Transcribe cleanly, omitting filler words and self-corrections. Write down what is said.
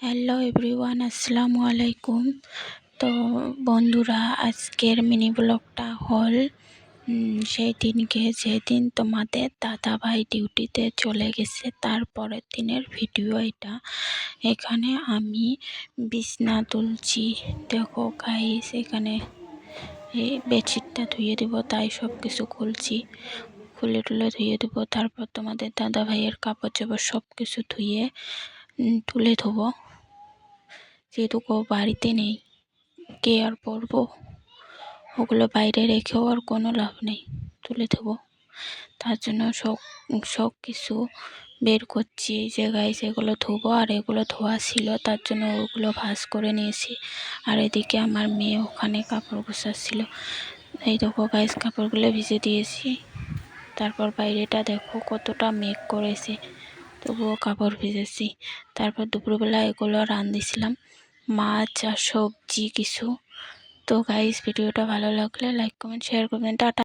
Hello everyone, আসসালামু আলাইকুম। তো বন্ধুরা, আজকের মিনি ব্লগটা হল সেই দিনকে যেদিন তোমাদের দাদাভাই ডিউটিতে চলে গেছে তারপরের দিনের ভিডিও এটা। এখানে আমি বিছনা তুলছি, দেখো গাইস। এখানে এই বেডশিটটা ধুয়ে দেবো, তাই সব কিছু খুলে টুলে ধুয়ে দেবো। তারপর তোমাদের দাদাভাইয়ের কাপড় চোপড় সব কিছু ধুয়ে তুলে ধোবো, যেহেতু কেউ বাড়িতে নেই, কে আর পরবো। ওগুলো বাইরে রেখেও আর কোনো লাভ নেই, তুলে দেবো। তার জন্য সব কিছু বের করছি এই জায়গায়, সেগুলো ধোবো। আর এগুলো ধোয়া ছিল, তার জন্য ওগুলো ভাঁজ করে নিয়েছি। আর এদিকে আমার মেয়ে ওখানে কাপড় গোছাচ্ছিল। এই দেখো গাইস, কাপড়গুলো ভিজে দিয়েছি। তারপর বাইরেটা দেখো কতটা মেঘ করেছে, তবুও কাপড় ভিজেছি। তারপর দুপুরবেলা এগুলো রাঁধছিলাম, মাছ আর সবজি কিছু। তো গাইস, ভিডিওটা ভালো লাগলে লাইক কমেন্ট শেয়ার করবেন। টাটা।